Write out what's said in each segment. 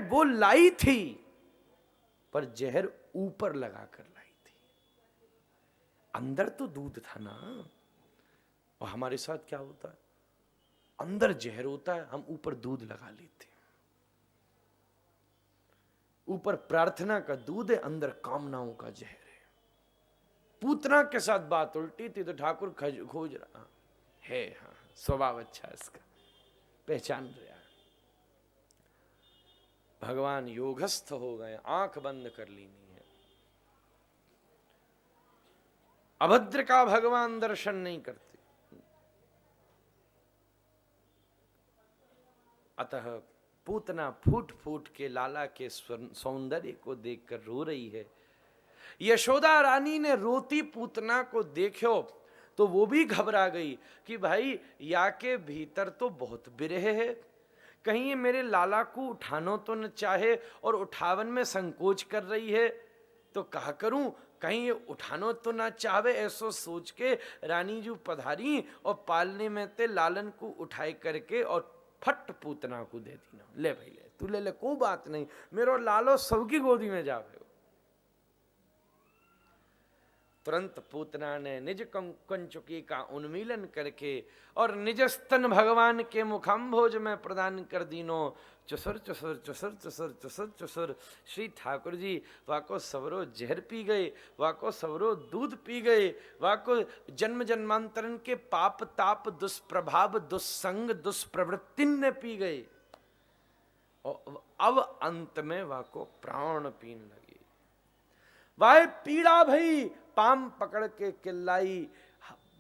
वो लाई थी, पर जहर ऊपर लगाकर लाई थी। अंदर तो दूध था ना। और हमारे साथ क्या होता है, अंदर जहर होता है, हम ऊपर दूध लगा लेते हैं। ऊपर प्रार्थना का दूध है, अंदर कामनाओं का जहर है। पूतना के साथ बात उल्टी थी तो ठाकुर खोज रहा है, हाँ स्वभाव अच्छा इसका, पहचान रहा। भगवान योगस्थ हो गए, आंख बंद कर लेनी है। अभद्र का भगवान दर्शन नहीं करते। अतः पूतना फूट फूट के लाला के सौंदर्य को देखकर रो रही है। यशोदा रानी ने रोती पूतना को देखो तो वो भी घबरा गई कि भाई या के भीतर तो बहुत विरह है, कहीं ये मेरे लाला को उठानो तो न चाहे और उठावन में संकोच कर रही है, तो कहा करूं कहीं ये उठानो तो ना चाहे। ऐसो सोच के रानी जी पधारी और पालने में ते लालन को उठाए करके और फट पूतना को दे दी ना, ले भाई ले तू ले कोई बात नहीं, मेरो लालो सबकी गोदी में जावे। तुरंत पूतना ने निज कंचुकी का उन्मीलन करके और निज स्तन भगवान के मुखाम्भोज में प्रदान कर दीनो। चुसुर चुसुर चुसुर चुसुर चुसुर चुसुर श्री ठाकुर जी वाको सवरो जहर पी गए, वाको सवरो दूध पी गए, वाको जन्म जन्मांतरण के पाप ताप दुष्प्रभाव दुस्संग दुष्प्रवृत्ति ने पी गए। और अब अंत में वाको प्राण पीन लगे। वाहे पीड़ा भई पाम पकड़ के किल्लाई,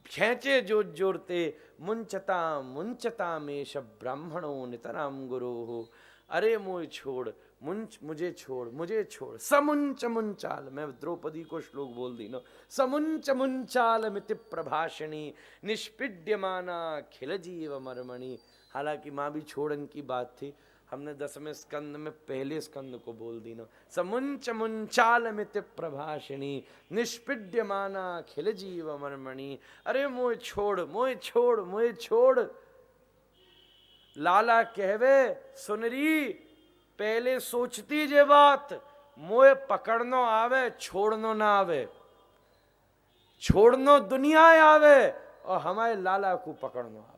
खेचे जोर जोरते मुंचता मुंचता में सब ब्राह्मणों नितराम गुरु हो। अरे मोय छोड़ मुझे छोड़ मुझे छोड़। समुंच मुंचाल, मैं द्रौपदी को श्लोक बोल दी ना, समुंच मुंचाल मिति प्रभाषणी निष्पिड्यमाना खिल जीव मर्मणि। हालांकि माँ भी छोड़न की बात थी, हमने 10वें स्कंद में पहले स्कंद को बोल दी ना, समुंच मुंचाल मित प्रभाषिणी निष्पिड्यमाना खिल जीव मर्मणि। अरे मोय छोड़ मोय छोड़ मोय छोड़। लाला कहवे सुनरी पहले सोचती जे बात, मोय पकड़नो आवे छोड़नो ना आवे। छोड़नो दुनिया आवे और हमारे लाला को पकड़नो आवे।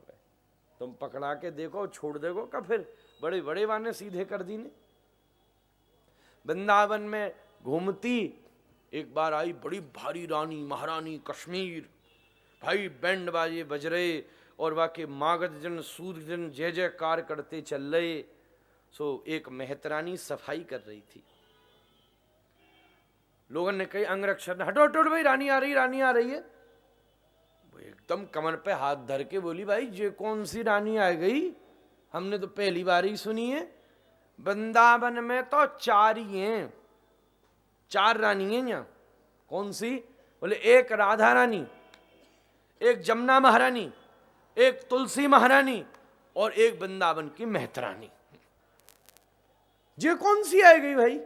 तुम पकड़ा के देखो, छोड़ देखो का फिर बड़े बड़े वाने सीधे कर दी ने। वृंदावन में घूमती एक बार आई बड़ी भारी रानी महारानी कश्मीर, भाई बैंड बाजे बज रहे और वाके मागध जन सूद जन जय जयकार करते चल रहे। सो एक मेहतरानी सफाई कर रही थी। लोगों ने कही अंगरक्षक हटो हटो भाई रानी आ रही रानी आ रही है। वो एकदम कमर पे हाथ धर के बोली भाई ये कौन सी रानी आ गई, हमने तो पहली बार ही सुनी है। वृंदावन में तो 4 ही हैं, 4 रानी हैं यहाँ। कौन सी? बोले एक राधा रानी, एक जमुना महारानी, एक तुलसी महारानी और एक वृंदावन की मेहतरानी। ये कौन सी आ गई भाई?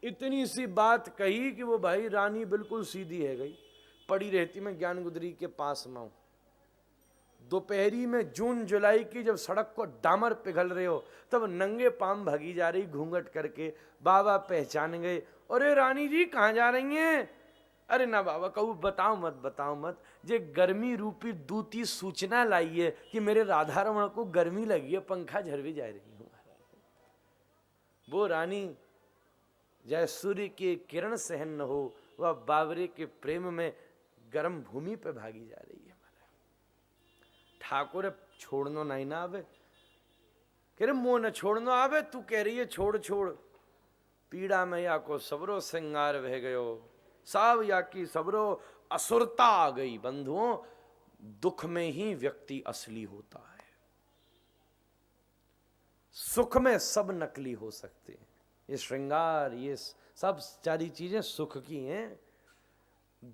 इतनी सी बात कही कि वो भाई रानी बिल्कुल सीधी है गई। पड़ी रहती मैं ज्ञान गुदरी के पास में हूं। दोपहरी में जून जुलाई की जब सड़क को डामर पिघल रहे हो तब नंगे पाम भागी जा रही घूंघट करके। बाबा पहचान गए, अरे रानी जी कहाँ जा रही हैं? अरे ना बाबा कहूँ बताओ मत, जे गर्मी रूपी दूती सूचना लाई है कि मेरे राधा रमण को गर्मी लगी है, पंखा झरवी जा रही हूँ। वो रानी जय सूर्य के किरण सहन न हो, वह बावरे के प्रेम में गर्म भूमि पे भागी जा रही है। ठाकुर छोड़नो नहीं ना आवे, कह रहे मुंह न छोड़नो आवे, तू कह रही है छोड़ छोड़। पीड़ा में या को सबरो श्रृंगार बह गयो, साव या की सबरो असुरता आ गई। बंधुओं दुख में ही व्यक्ति असली होता है, सुख में सब नकली हो सकते हैं। ये श्रृंगार ये सब सारी चीजें सुख की हैं,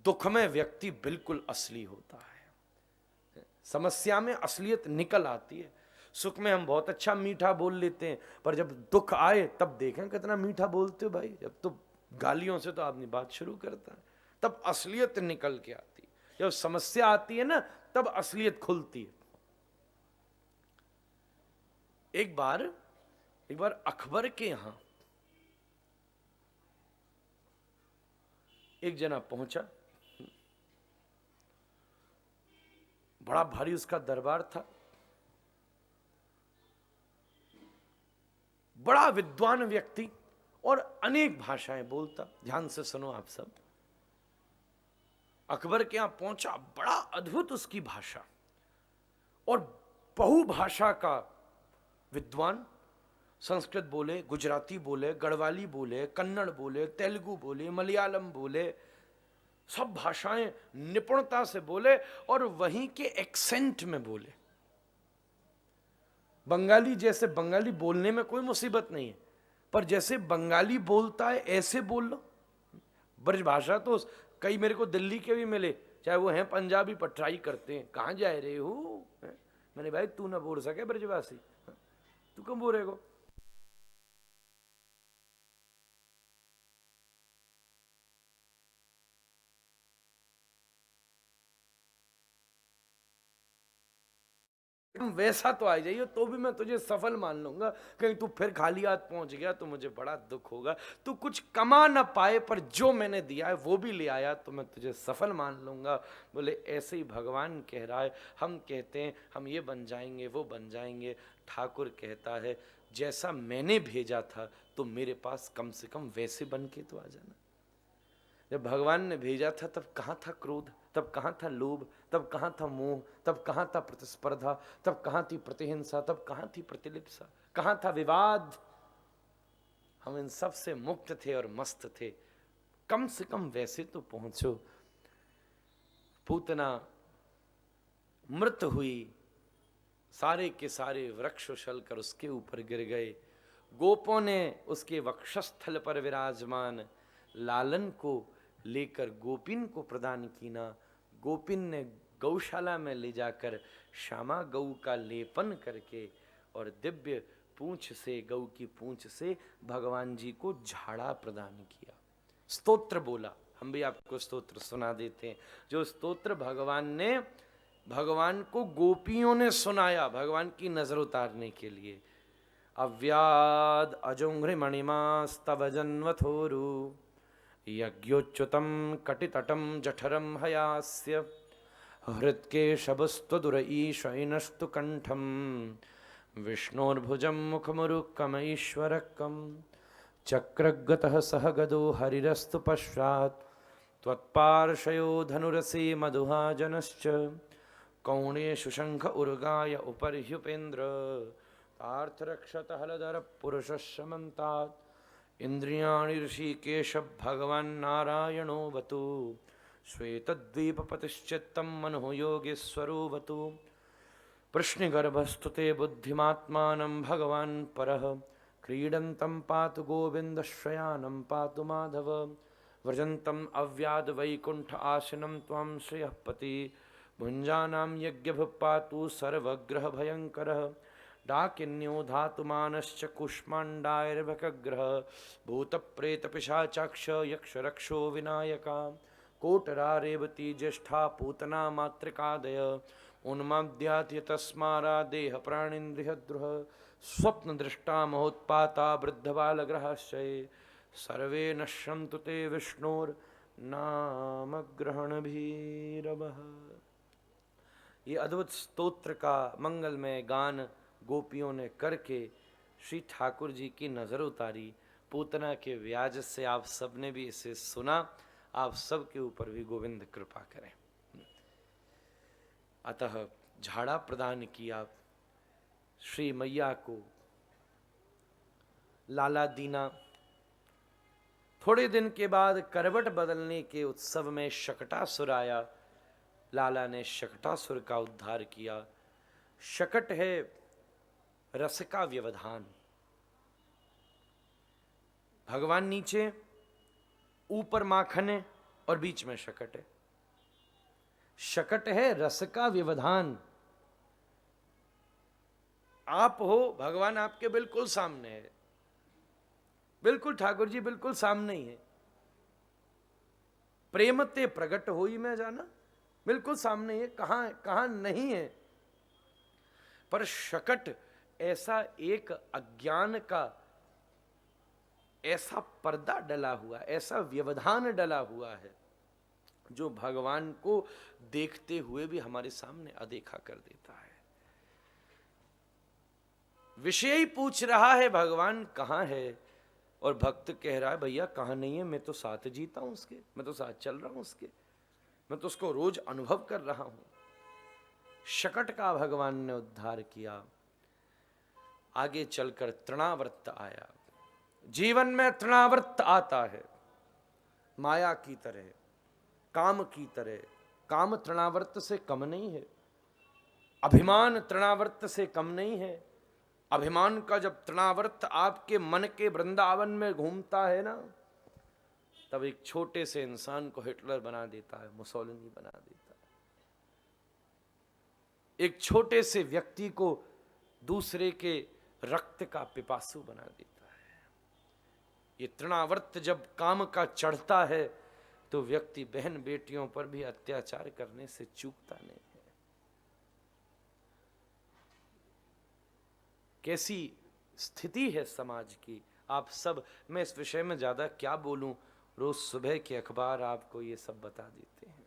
दुख में व्यक्ति बिल्कुल असली होता है। समस्या में असलियत निकल आती है। सुख में हम बहुत अच्छा मीठा बोल लेते हैं, पर जब दुख आए तब देखें कितना मीठा बोलते हो भाई। जब तो गालियों से तो आदमी बात शुरू करता है, तब असलियत निकल के आती है। जब समस्या आती है ना तब असलियत खुलती है। एक बार एक बार अकबर के यहां एक जना पहुंचा, बड़ा भारी उसका दरबार था, बड़ा विद्वान व्यक्ति और अनेक भाषाएं बोलता। ध्यान से सुनो आप सब। अकबर के यहां पहुंचा, बड़ा अद्भुत उसकी भाषा, और बहुभाषा का विद्वान। संस्कृत बोले, गुजराती बोले, गढ़वाली बोले, कन्नड़ बोले, तेलुगु बोले, मलयालम बोले, सब भाषाएं निपुणता से बोले और वहीं के एक्सेंट में बोले। बंगाली जैसे बंगाली बोलने में कोई मुसीबत नहीं है, पर जैसे बंगाली बोलता है ऐसे बोल लो। ब्रज भाषा तो कई मेरे को दिल्ली के भी मिले, चाहे वो हैं पंजाबी, पर ट्राई करते हैं, कहाँ जा रहे हो। मैंने भाई तू ना बोल सके ब्रजवासी, तू कम बोलेगा। वैसा तो आ जाइए तो भी मैं तुझे सफल मान लूंगा। कहीं तू फिर खाली हाथ पहुंच गया तो मुझे बड़ा दुख होगा। तू कुछ कमा ना पाए पर जो मैंने दिया है वो भी ले आया तो मैं तुझे सफल मान लूंगा। बोले ऐसे ही भगवान कह रहा है, हम कहते हैं हम ये बन जाएंगे वो बन जाएंगे, ठाकुर कहता है जैसा मैंने भेजा था तो मेरे पास कम से कम वैसे बन के तो आ जाना। जब भगवान ने भेजा था तब कहाँ था क्रोध, तब कहाँ था लोभ, तब कहाँ था मोह, तब कहाँ था प्रतिस्पर्धा, तब कहाँ थी प्रतिहिंसा, तब कहाँ थी प्रतिलिप्सा, कहाँ था विवाद। हम इन सब से मुक्त थे और मस्त थे। कम से कम वैसे तो पहुंचो। पूतना मृत हुई, सारे के सारे वृक्ष उछल कर उसके ऊपर गिर गए। गोपों ने उसके वक्षस्थल पर विराजमान लालन को लेकर गोपिन को प्रदान कीना। गोपिन ने गौशाला में ले जाकर श्यामा गऊ का लेपन करके और दिव्य पूंछ से, गऊ की पूंछ से भगवान जी को झाड़ा प्रदान किया। स्तोत्र बोला, हम भी आपको स्तोत्र सुना देते हैं। जो स्तोत्र भगवान को गोपियों ने सुनाया भगवान की नजर उतारने के लिए। अव्याद अजुंघ्रि मणिमास्तव जन्मथोरु यज्ञोच्युतम कटितटम जठरम हयास्य हृत्केशबस्त्वदुर ईशैनस्तु कंठम विष्णोर्भुजं मुखमुरुक्कमैश्वरक्कं चक्रगतः सह गदो हरिरस्तु पश्चात् त्वत्पार्श्वयो धनुरसे मधुहाजनश्च कौणेषु शंख उर्गाय उपर्ह्युपेन्द्र पार्थरक्षत हलधर पुरुषस्यमन्तात् इंद्रियाणि ऋषिकेश भगवान् नारायणो वतु श्वेतद्वीपपतिश्चित्तं मनो योगेश्वरो वतु प्रश्निगर्भस्तुते बुद्धिमात्मानं भगवान् परः क्रीडन्तं पातु गोविन्दश्रयानं पातु माधव व्रजन्तम् अव्याद वैकुण्ठ आसनं त्वां श्रियः पति भुञ्जानां यज्ञभुः सर्वग्रहभयङ्करः डाकिन्यो धातुमानश्च कुष्माण्डायर्भकग्रह भूतप्रेतपिशाचाक्ष यक्षरक्षो विनायका कोटरा रेवती ज्येष्ठा पूतना मातृकादय उन्माद्यात् तस्मारा देह प्राणिन्द्रियद्रुह स्वप्नदृष्टा महोत्पाता वृद्धबालग्रहाश्चये सर्वे नश्यन्तु ते विष्णोर्नामग्रहणभीरवः। ये अद्भुत स्तोत्र का मंगलमय गान गोपियों ने करके श्री ठाकुर जी की नजर उतारी। पूतना के व्याज से आप सबने भी इसे सुना। आप सब के ऊपर भी गोविंद कृपा करें। अतः झाड़ा प्रदान किया श्री मैया को। लाला दीना थोड़े दिन के बाद करवट बदलने के उत्सव में शकटासुर आया। लाला ने शकटासुर का उद्धार किया। शकट है रस का व्यवधान। भगवान नीचे, ऊपर माखन है और बीच में शकट है। शकट है रस का व्यवधान। आप हो, भगवान आपके बिल्कुल सामने है। बिल्कुल ठाकुर जी बिल्कुल सामने ही है। प्रेम ते प्रगट होई में जाना, बिल्कुल सामने है। कहां नहीं है। पर शकट ऐसा एक अज्ञान का ऐसा पर्दा डला हुआ, ऐसा व्यवधान डला हुआ है जो भगवान को देखते हुए भी हमारे सामने अदेखा कर देता है। विषय ही पूछ रहा है भगवान कहाँ है, और भक्त कह रहा है भैया कहाँ नहीं है, मैं तो साथ जीता हूं उसके, मैं तो साथ चल रहा हूं उसके, मैं तो उसको रोज अनुभव कर रहा हूं। शकट का भगवान ने उद्धार किया। आगे चलकर तृणावर्त आया। जीवन में तृणावर्त आता है माया की तरह, काम की तरह। काम तृणावर्त से कम नहीं है, अभिमान तृणावर्त से कम नहीं है। अभिमान का जब तृणावर्त आपके मन के वृंदावन में घूमता है ना, तब एक छोटे से इंसान को हिटलर बना देता है, मुसोलिनी बना देता है। एक छोटे से व्यक्ति को दूसरे के रक्त का पिपासु बना देता है। ये तृणावर्त जब काम का चढ़ता है तो व्यक्ति बहन बेटियों पर भी अत्याचार करने से चूकता नहीं है। कैसी स्थिति है समाज की, आप सब, मैं इस विषय में ज्यादा क्या बोलूं, रोज सुबह के अखबार आपको ये सब बता देते हैं।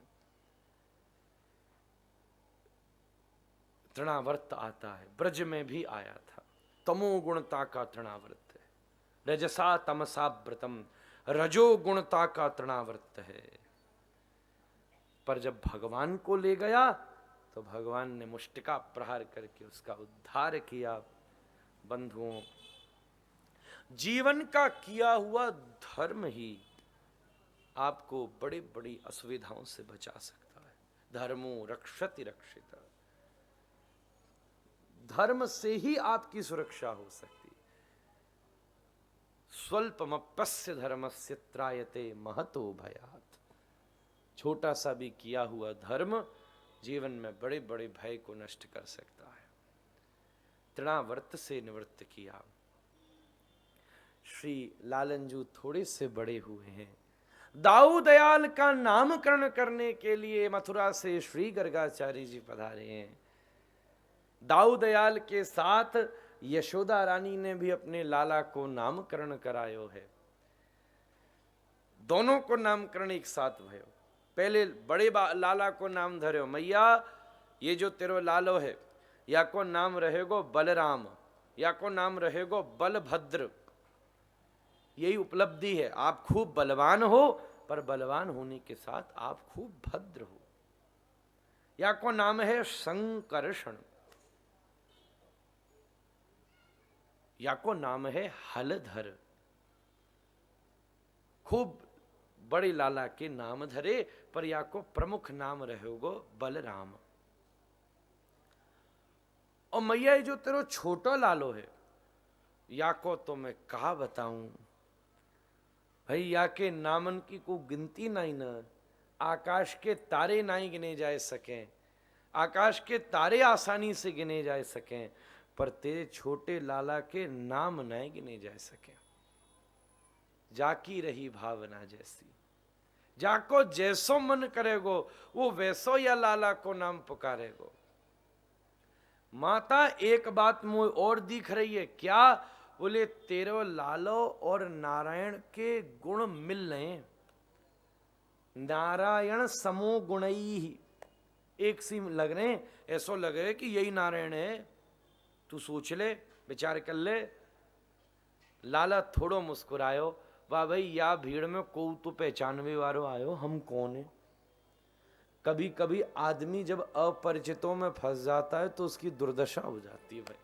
तृणावर्त आता है, ब्रज में भी आया था। तमोगुणता का तृणावर्त है, रजसा तमसा व्रतम, रजोगुणता का तृणावर्त है। पर जब भगवान को ले गया तो भगवान ने मुष्टिका प्रहार करके उसका उद्धार किया। बंधुओं, जीवन का किया हुआ धर्म ही आपको बड़ी बड़ी असुविधाओं से बचा सकता है। धर्मो रक्षति रक्षिता, धर्म से ही आपकी सुरक्षा हो सकती है। स्वल्पमप्यस्य धर्मस्य त्रायते महतो भयात्। छोटा सा भी किया हुआ धर्म जीवन में बड़े बड़े भय को नष्ट कर सकता है। तृणावर्त से निवृत्त किया। श्री लालनजू थोड़े से बड़े हुए हैं। दाऊ दयाल का नामकरण करने के लिए मथुरा से श्री गर्गाचार्य जी पधारे हैं। दाऊ दयाल के साथ यशोदा रानी ने भी अपने लाला को नामकरण करायो है। दोनों को नामकरण एक साथ भयो। पहले बड़े लाला को नाम धर्यो, मैया ये जो तेरो लालो है, या को नाम रहेगो बलराम, या को नाम रहेगो बलभद्र। यही उपलब्धि है, आप खूब बलवान हो, पर बलवान होने के साथ आप खूब भद्र हो। या को नाम है संकर्षण, या को नाम है हलधर। खूब बड़े लाला के नाम धरे, पर या को प्रमुख नाम रहेगो बलराम। और मैया जो तेरो छोटा लालो है, या को तो मैं कहा बताऊं भाई, या के नामन की को गिनती नहीं न। आकाश के तारे नहीं गिने जा सकें, आकाश के तारे आसानी से गिने जा सकें, पर तेरे छोटे लाला के नाम नहीं गिने जा सके। जाकी रही भावना जैसी, जाको जैसो मन करेगो वो वैसो या लाला को नाम पुकारेगो। माता एक बात मुझे और दिख रही है, क्या? बोले तेरो लालो और नारायण के गुण मिल रहे। नारायण समो गुणई, एक सी लग रहे, ऐसो लग रहे कि यही नारायण है। तू सोच ले, विचार कर ले। लाला थोड़ो मुस्कुरायो, वाह भाई या भीड़ में को तो पहचानवे वारो आयो, हम कौन है। कभी कभी आदमी जब अपरिचितों में फंस जाता है तो उसकी दुर्दशा हो जाती है। भाई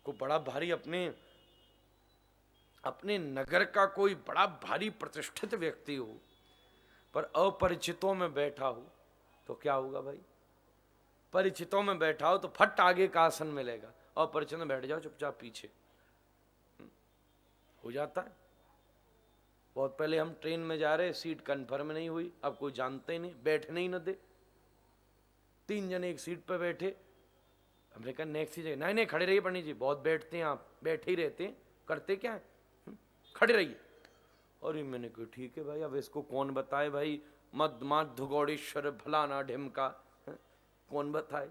को बड़ा भारी अपने नगर का कोई बड़ा भारी प्रतिष्ठित व्यक्ति हो, पर अपरिचितों में बैठा हो तो क्या होगा भाई? परिचितों में बैठा हो तो फट आगे का आसन मिलेगा, और परिचित में बैठ जाओ चुपचाप पीछे, हो जाता है। बहुत पहले हम ट्रेन में जा रहे, सीट कंफर्म नहीं हुई, अब कोई जानते ही नहीं, बैठने ही न दे। 3 जने एक सीट पर बैठे, हमने कहा नेक्स्ट जगह, नहीं नहीं खड़े रहिए पंडित जी, बहुत बैठते हैं आप, बैठे ही रहते हैं, करते क्या है, खड़े रहिए। और मैंने कहा ठीक है भाई, अब इसको कौन बताए भाई, मद गौड़ेश्वर फलाना ढिमका, कौन बताए।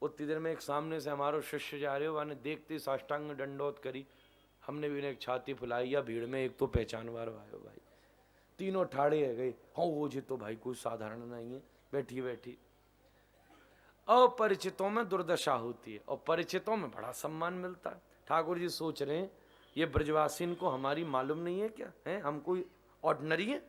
उतनी देर में एक सामने से हमारो शिष्य जा रहे हो, वाने देखते ही साष्टांग दंडोत करी, हमने भी एक छाती फुलाई, या भीड़ में एक तो पहचानवार आयो भाई, तीनों ठाड़े है गए। हाँ वो जी तो भाई कोई साधारण नहीं है, बैठी बैठी। अपरिचितों में दुर्दशा होती है और परिचितों में बड़ा सम्मान मिलता है। ठाकुर जी सोच रहे हैं ये ब्रजवासीन को हमारी मालूम नहीं है क्या, है हम कोई ऑर्डिनरी है?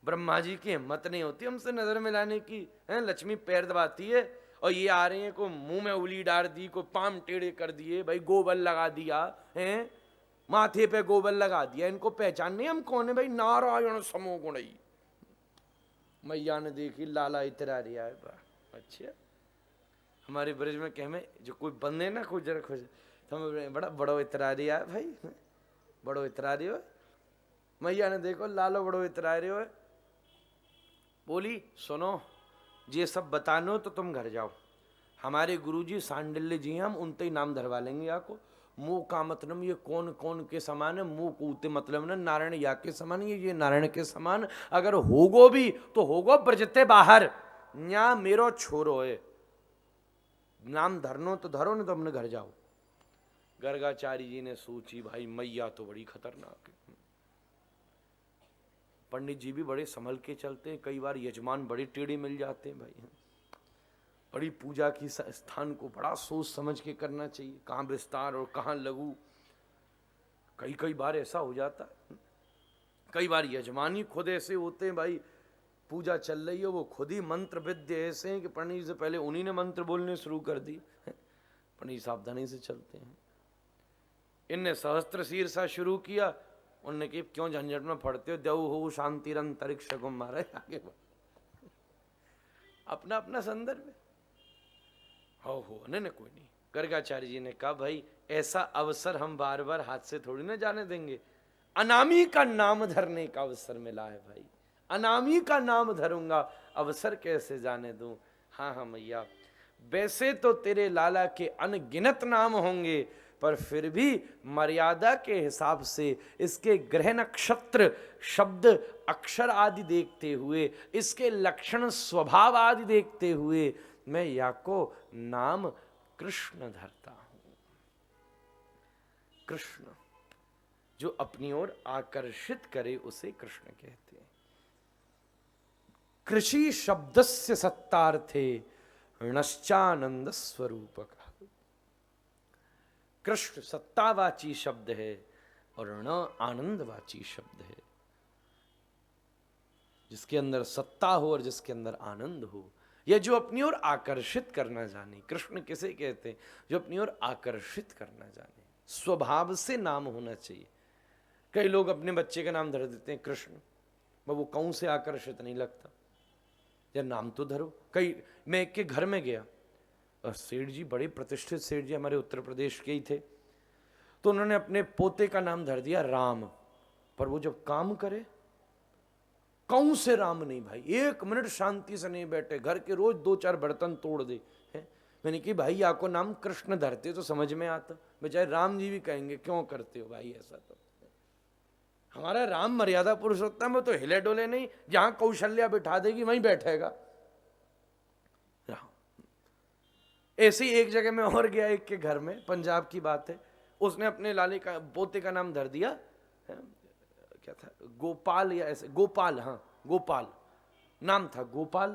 ब्रह्मा जी की हिम्मत नहीं होती हमसे नजर मिलाने की, है लक्ष्मी पैर दबाती है और ये आ रहे हैं, को मुंह में उंगली डाल दी, को पाम टेढ़े कर दिए, भाई गोबर लगा दिया है, माथे पे गोबर लगा दिया, इनको पहचान नहीं हम कौन है भाई? नारायण समो गुणई। मैया ने देखी लाला इतरा रिया है, अच्छा हमारे ब्रज में कह में जो कोई बंदे ना कोई जरा खुश तो बड़ा बड़ो इतरा रिया है भाई, बड़ो इतरा रही हो। मैया ने देखो लालो बड़ो इतरा रहे हो, बोली सुनो ये सब बतानो तो तुम घर जाओ, हमारे गुरुजी सांडिल्य जी हम उनते ही नाम धरवा लेंगे आपको। मुंह का मतलब ये कौन कौन के समान है, मुंह कूते मतलब न नारायण या के समान, ये नारायण के समान, अगर होगो भी तो होगो ब्रजते बाहर, या मेरो छोरो है, नाम धरनो तो धरो न तो अपने घर जाओ। गर्गाचार्य जी ने सोची भाई मैया तो बड़ी खतरनाक है, पंडित जी भी बड़े संभल के चलते हैं, कई बार यजमान बड़े टेढ़े मिल जाते हैं भाई, बड़ी पूजा की स्थान को बड़ा सोच समझ के करना चाहिए, कहाँ विस्तार और कहाँ लघु, कई बार ऐसा हो जाता है। कई बार यजमान ही खुद ऐसे होते हैं भाई, पूजा चल रही है वो खुद ही मंत्र विद्य ऐसे हैं कि पंडित जी से पहले उन्हीं ने मंत्र बोलने शुरू कर दी, पंडित सावधानी से चलते हैं। इनने सहस्त्र शीर्षा शुरू किया, उनने कि क्यों झंझट में पड़ते हो, देव हो शांति अंतरिक्ष को मारे, आगे अपना अपना संदर्भ हो नहीं कोई नहीं। गर्गाचार्य जी ने कहा भाई ऐसा अवसर हम बार बार हाथ से थोड़ी ना जाने देंगे, अनामी का नाम धरने का अवसर मिला है भाई, अनामी का नाम धरूंगा, अवसर कैसे जाने दूं। हाँ मैया वैसे तो तेरे लाला के अनगिनत नाम होंगे, पर फिर भी मर्यादा के हिसाब से इसके ग्रह नक्षत्र शब्द अक्षर आदि देखते हुए, इसके लक्षण स्वभाव आदि देखते हुए मैं या को नाम कृष्ण धरता हूं। कृष्ण जो अपनी ओर आकर्षित करे उसे कृष्ण कहते हैं। कृषि शब्दस्य सत्तार्थे ऋणश्चानंद स्वरूपक। कृष्ण सत्तावाची शब्द है और ऋण आनंदवाची शब्द है। जिसके अंदर सत्ता हो और जिसके अंदर आनंद हो, यह जो अपनी ओर आकर्षित करना जाने, कृष्ण किसे कहते हैं? जो अपनी ओर आकर्षित करना जाने, स्वभाव से नाम होना चाहिए। कई लोग अपने बच्चे का नाम धर देते हैं कृष्ण, वो कौन से आकर्षित नहीं लगता, या नाम तो धरो। मैं एक के घर में गया, सेठ जी बड़े प्रतिष्ठित सेठ जी हमारे उत्तर प्रदेश के ही थे, तो उन्होंने अपने पोते का नाम धर दिया राम, पर वो जब काम करे कौन से राम नहीं भाई, एक मिनट शांति से नहीं बैठे, घर के रोज 2-4 बर्तन तोड़ दे है। मैंने कि भाई आपको नाम कृष्ण धरते तो समझ में आता, बेचारे राम जी भी कहेंगे क्यों करते हो भाई ऐसा, तो हमारा राम मर्यादा पुरुषोत्तम है, तो हिले डोले नहीं, जहां कौशल्या बिठा देगी वहीं बैठेगा। ऐसे ही एक जगह में और गया, एक के घर में, पंजाब की बात है, उसने अपने लाले का पोते का नाम धर दिया क्या था, गोपाल या ऐसे, गोपाल, हाँ गोपाल नाम था, गोपाल।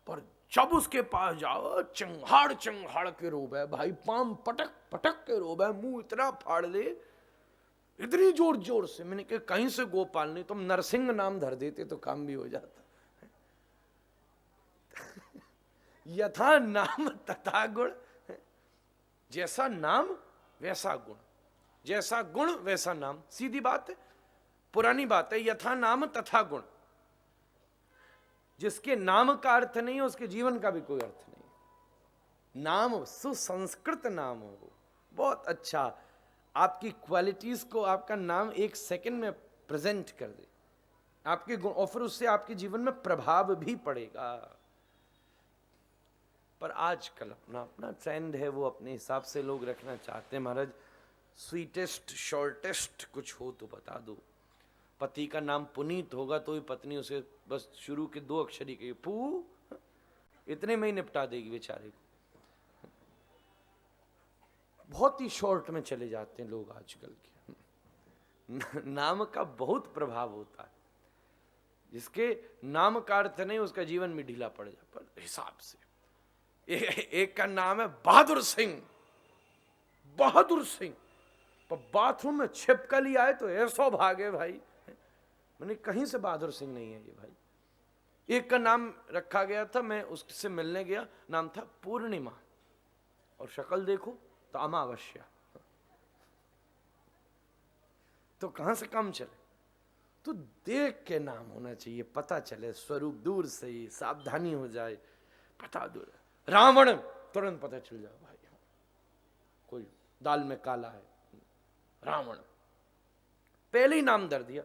पर जब उसके पास जाओ चंगाड़ चंगाड़ के रोब है भाई, पाम पटक पटक के रोब है, मुंह इतना फाड़ ले इतनी जोर जोर से। मैंने कहा कहीं से गोपाल नहीं, तुम नरसिंह नाम धर देते तो काम भी हो जाता। यथा नाम तथा गुण, जैसा नाम वैसा गुण, जैसा गुण वैसा नाम, सीधी बात है, पुरानी बात है, यथा नाम तथा गुण। जिसके नाम का अर्थ नहीं है उसके जीवन का भी कोई अर्थ नहीं। नाम सुसंस्कृत नाम हो, बहुत अच्छा, आपकी क्वालिटीज को आपका नाम 1 सेकंड में प्रेजेंट कर दे, आपके गुण, और फिर उससे आपके जीवन में प्रभाव भी पड़ेगा। पर आजकल अपना अपना ट्रेंड है, वो अपने हिसाब से लोग रखना चाहते हैं। महाराज स्वीटेस्ट शॉर्टेस्ट कुछ हो तो बता दो। पति का नाम पुनीत होगा तो ही पत्नी उसे बस शुरू के 2 अक्षर ही कही पू, इतने में ही निपटा देगी बेचारे को। बहुत ही शॉर्ट में चले जाते हैं लोग आजकल के। नाम का बहुत प्रभाव होता है, जिसके नाम का अर्थ नहीं उसका जीवन भी ढीला पड़ जाता पर हिसाब से। एक का नाम है बहादुर सिंह, बहादुर सिंह, पर बाथरूम में छिपकली आए तो ऐसो भागे भाई, मैंने कहीं से बहादुर सिंह नहीं है ये भाई। एक का नाम रखा गया था, मैं उससे मिलने गया, नाम था पूर्णिमा, और शक्ल देखो तो अमावस्या, तो कहां से कम चले। तो देख के नाम होना चाहिए, पता चले स्वरूप, दूर से ही सावधानी हो जाए, पता दूर। रावण तुरंत पता चल जाए भाई कोई दाल में काला है, रावण पहले ही नाम धर दिया।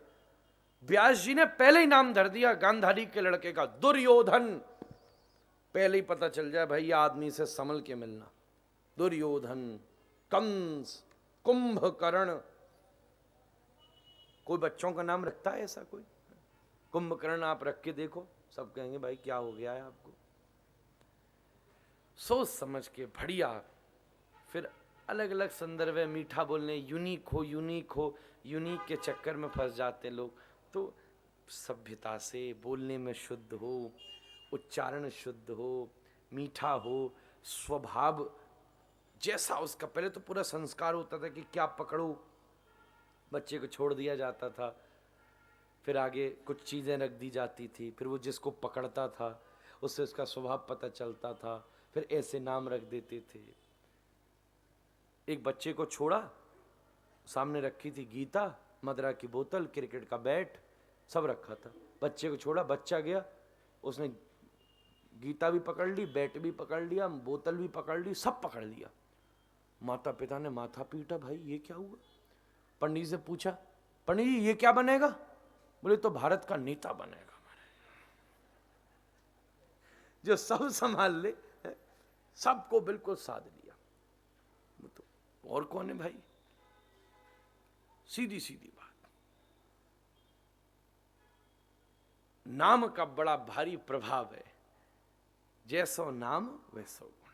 व्यास जी ने पहले ही नाम धर दिया गांधारी के लड़के का, दुर्योधन, पहले ही पता चल जाए भाई आदमी से संभल के मिलना। दुर्योधन, कंस, कुंभकर्ण, कोई बच्चों का नाम रखता है ऐसा कोई? कुंभकर्ण आप रख के देखो, सब कहेंगे भाई क्या हो गया है आपको। सोच समझ के बढ़िया, फिर अलग अलग संदर्भ है, मीठा बोलने, यूनिक हो, यूनिक हो, यूनिक के चक्कर में फंस जाते लोग। तो सभ्यता से बोलने में शुद्ध हो, उच्चारण शुद्ध हो, मीठा हो, स्वभाव जैसा उसका, पहले तो पूरा संस्कार होता था कि क्या पकड़ो, बच्चे को छोड़ दिया जाता था, फिर आगे कुछ चीज़ें रख दी जाती थी, फिर वो जिसको पकड़ता था उससे उसका स्वभाव पता चलता था, फिर ऐसे नाम रख देते थे। एक बच्चे को छोड़ा, सामने रखी थी गीता, मदरा की बोतल, क्रिकेट का बैट, सब रखा था। बच्चे को छोड़ा, बच्चा गया, उसने गीता भी पकड़ ली, बैट भी पकड़ लिया, बोतल भी पकड़ ली, सब पकड़ लिया। माता पिता ने माथा पीटा, भाई ये क्या हुआ। पंडित से पूछा, पंडित जी ये क्या बनेगा? बोले तो भारत का नेता बनेगा, जो सब संभाल ले, सबको बिल्कुल साध लिया। तो और कौन है भाई? सीधी सीधी बात। नाम का बड़ा भारी प्रभाव है, जैसो नाम वैसो गुण,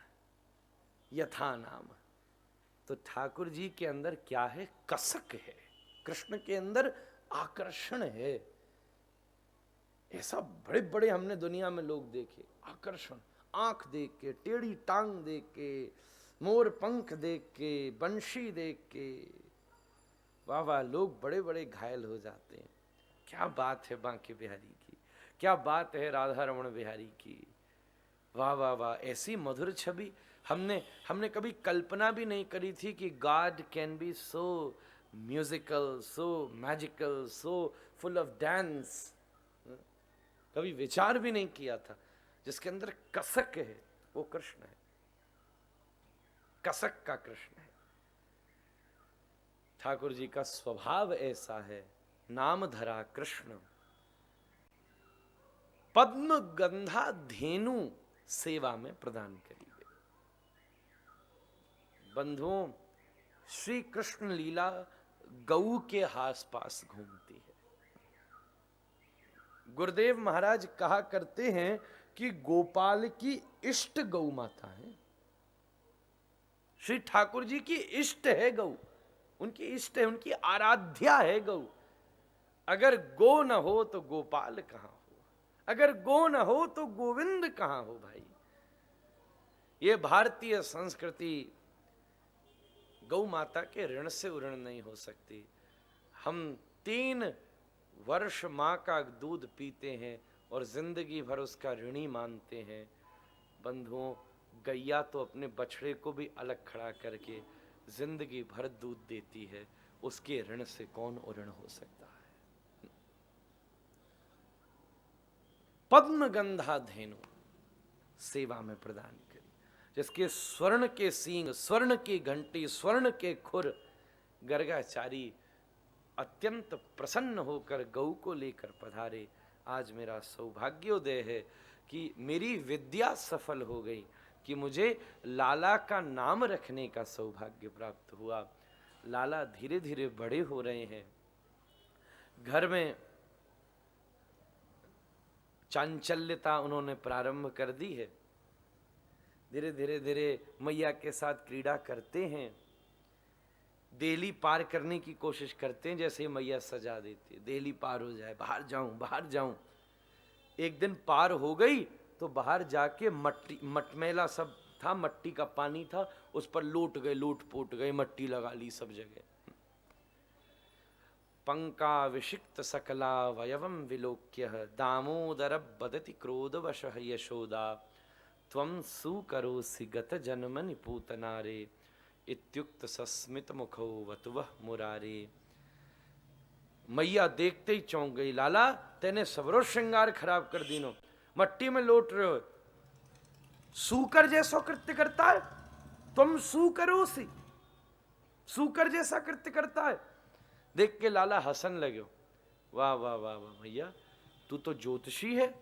यथा नाम। तो ठाकुर जी के अंदर क्या है? कसक है, कृष्ण के अंदर आकर्षण है। ऐसा बड़े बड़े हमने दुनिया में लोग देखे, आकर्षण, आंख देख के, टेढ़ी टांग देख के, मोर पंख देख के, बंशी देख के, वाह वाह, लोग बड़े बड़े घायल हो जाते हैं। क्या बात है बांके बिहारी की, क्या बात है राधा रमण बिहारी की, वाह वाह वाह। ऐसी मधुर छवि हमने कभी कल्पना भी नहीं करी थी कि God can be so musical, so magical, so full of dance. कभी विचार भी नहीं किया था। जिसके अंदर कसक है वो कृष्ण है, कसक का कृष्ण है। ठाकुर जी का स्वभाव ऐसा है, नाम धरा कृष्ण, पद्म गंधा धेनु सेवा में प्रदान करी गई। बंधुओं, श्री कृष्ण लीला गऊ के आस पास घूमती है। गुरुदेव महाराज कहा करते हैं कि गोपाल की इष्ट गौ माता है। श्री ठाकुर जी की इष्ट है गौ, उनकी इष्ट है, उनकी आराध्या है गौ। अगर गो न हो तो गोपाल कहां हो, अगर गो न हो तो गोविंद कहां हो भाई। ये भारतीय संस्कृति गौ माता के ऋण से उऋण नहीं हो सकती। हम 3 वर्ष माँ का दूध पीते हैं और जिंदगी भर उसका ऋणी मानते हैं। बंधुओं, गैया तो अपने बछड़े को भी अलग खड़ा करके जिंदगी भर दूध देती है, उसके ऋण से कौन उऋण हो सकता है। पद्म गंधा धेनु सेवा में प्रदान करी, जिसके स्वर्ण के सींग, स्वर्ण की घंटी, स्वर्ण के खुर, गर्गाचारी अत्यंत प्रसन्न होकर गौ को लेकर पधारे। आज मेरा सौभाग्योदय है कि मेरी विद्या सफल हो गई, कि मुझे लाला का नाम रखने का सौभाग्य प्राप्त हुआ। लाला धीरे धीरे बड़े हो रहे हैं, घर में चांचल्यता उन्होंने प्रारंभ कर दी है, धीरे धीरे धीरे मैया के साथ क्रीड़ा करते हैं, देहली पार करने की कोशिश करते हैं, जैसे मैया सजा देती है, देहली पार हो जाए, बाहर जाऊं बाहर जाऊं। एक दिन पार हो गई तो बाहर जाके मट्टी मटमैला सब था, मट्टी का पानी था, उस पर लूट गए, लूट पोट गए, मट्टी लगा ली सब जगह। पंका विषिक्त सकला वयवम विलोक्य दामोदर बदति क्रोधवश यशोदा त्वं सुकरोसि गत जन्मनि पूतनारे इत्युक्त सस्मित मुखो वतुवह मुरारे। मैया देखते ही चौंक गई, लाला तेने सबरो श्रृंगार खराब कर दीनो, मट्टी में लौट रहे हो, सूकर जैसा कृत्य करता है, तुम सूकरोसी, सूकर जैसा कृत्य करता है। देख के लाला हसन लगे, वाह वाह वाह वाह मैया, तू तो ज्योतिषी है।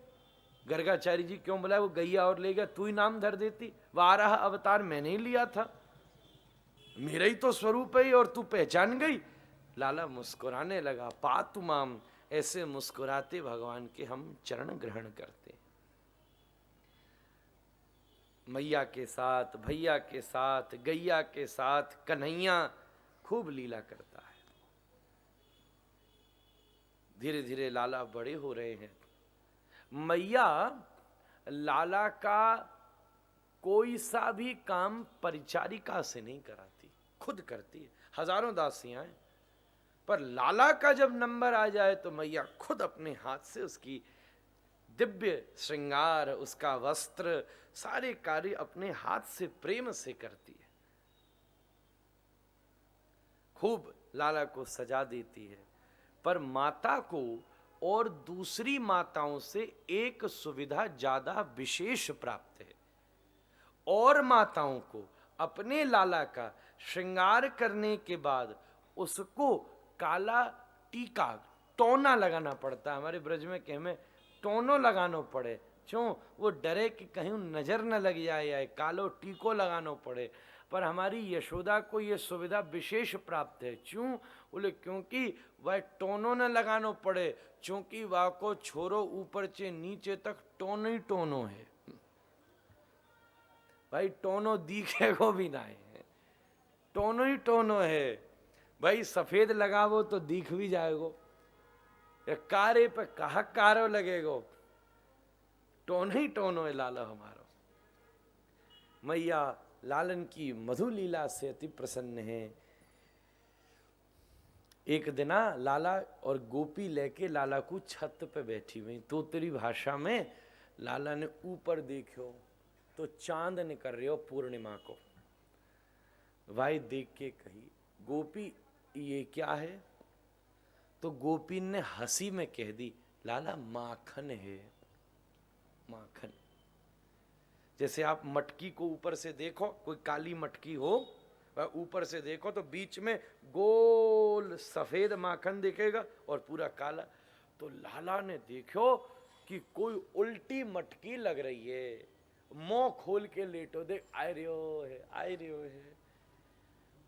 गर्गाचार्य जी क्यों बुलाया, वो गैया और ले गया, तू ही नाम धर देती, वाराह अवतार मैंने ही लिया था, मेरा ही तो स्वरूप है और तू पहचान गई। लाला मुस्कुराने लगा, पातु माम, ऐसे मुस्कुराते भगवान के हम चरण ग्रहण करते। मैया के साथ, भैया के साथ, गैया के साथ कन्हैया खूब लीला करता है। धीरे धीरे लाला बड़े हो रहे हैं। मैया लाला का कोई सा भी काम परिचारिका से नहीं कराती, खुद करती है। हजारों दासियां हैं, पर लाला का जब नंबर आ जाए तो मैया खुद अपने हाथ से उसकी दिव्य श्रृंगार, उसका वस्त्र, सारे कार्य अपने हाथ से प्रेम से करती है। खूब लाला को सजा देती है। पर माता को और दूसरी माताओं से एक सुविधा ज्यादा विशेष प्राप्त है। और माताओं को अपने लाला का श्रृंगार करने के बाद उसको काला टीका, टोना लगाना पड़ता है। हमारे ब्रज में कह में टोनो लगानो पड़े, क्यों? वो डरे कि कहीं नजर न लग जाए या कालो टीको लगानो पड़े। पर हमारी यशोदा को ये सुविधा विशेष प्राप्त है। क्यों? बोले क्योंकि वह टोनो न लगानो पड़े, क्योंकि वह को छोरो ऊपर से नीचे तक टोनो ही टोनो है भाई, टोनो दिखे को भी ना है, टोनो ही टोनो है भाई। सफेद लगावो तो दिख भी जाएगो, या कारे पे कहा कारो लगेगो, टोनो ही टोनो है लाला हमारो। मैया लालन की मधु लीला से अति प्रसन्न है। एक दिना लाला और गोपी लेके लाला को छत पे बैठी हुई, तो तेरी भाषा में लाला ने ऊपर देखो तो चांद निकल रहे हो पूर्णिमा को। भाई देख के कही, गोपी ये क्या है? तो गोपी ने हंसी में कह दी, लाला माखन है, माखन। जैसे आप मटकी को ऊपर से देखो, कोई काली मटकी हो, ऊपर से देखो तो बीच में गोल सफेद माखन दिखेगा और पूरा काला। तो लाला ने देखो कि कोई उल्टी मटकी लग रही है, मुंह खोल के लेटो, देख आय रियो है, आय रियो है।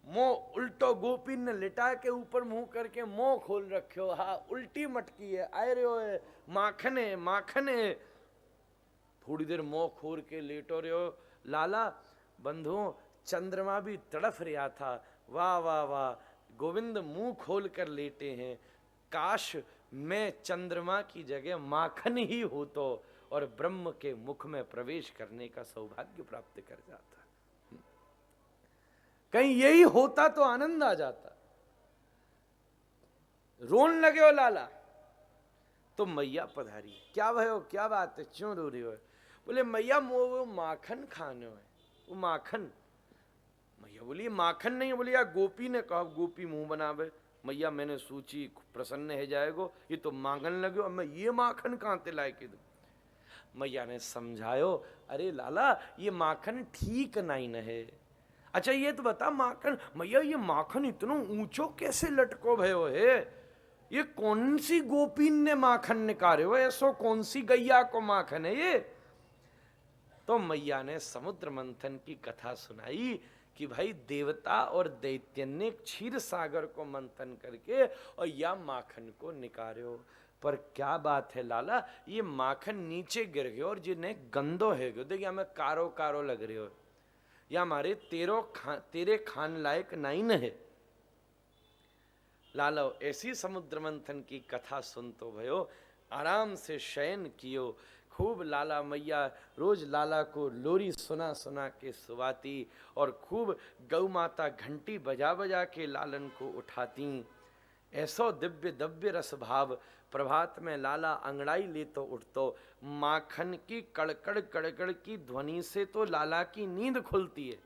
मुंह उल्टो गोपी ने लिटा के ऊपर मुंह करके मुंह खोल रखो, हाँ उल्टी मटकी है, आय रियो है, माखन है, माखन है। थोड़ी देर मुंह खोल के लेटो रहे हो। लाला बंधुओं, चंद्रमा भी तड़फ रहा था, वाह वाह वाह, गोविंद मुंह खोल कर लेटे हैं। काश मैं चंद्रमा की जगह माखन ही हो तो और ब्रह्म के मुख में प्रवेश करने का सौभाग्य प्राप्त कर जाता। कहीं यही होता तो आनंद आ जाता। रोन लगे हो लाला, तो मैया पधारी, क्या भयो, क्या बात है, क्यों रो रही हो? बोले मैया वो माखन खाने है, वो माखन। मैया बोली माखन नहीं। बोली यार गोपी ने कहा, गोपी मुंह बनावे। मैया मैंने सोची प्रसन्न है जाएगो, ये तो मांगन लगे, अब मैं ये माखन कहाँ ते लाए के दूं? मैया ने समझायो, अरे लाला ये माखन ठीक नहीं न है। अच्छा ये तो बता माखन, मैया ये माखन इतना ऊंचो कैसे लटको भयो है? ये कौन सी गोपी ने माखन निकाले हो, ऐसो कौन सी गैया को माखन है ये? तो मैया ने समुद्र मंथन की कथा सुनाई कि भाई देवता और दैत्य ने क्षीर सागर को मंथन करके और या माखन को निकालो। पर क्या बात है लाला, ये माखन नीचे गिर गयो और जिन्हें गंदो है गयो, देखिए हमें कारो कारो लग रही हो, या हमारे तेरे खान लायक नहीं न है। लालो ऐसी समुद्र मंथन की कथा सुन तो भयो, आराम से शयन कियो। खूब लाला मैया रोज लाला को लोरी सुना सुना के सुवाती और खूब गौ माता घंटी बजा बजा के लालन को उठाती। ऐसो दिव्य दिव्य रस भाव, प्रभात में लाला अंगड़ाई ले तो उठतो, माखन की कड़कड़ कड़कड़ की ध्वनि से तो लाला की नींद खुलती है।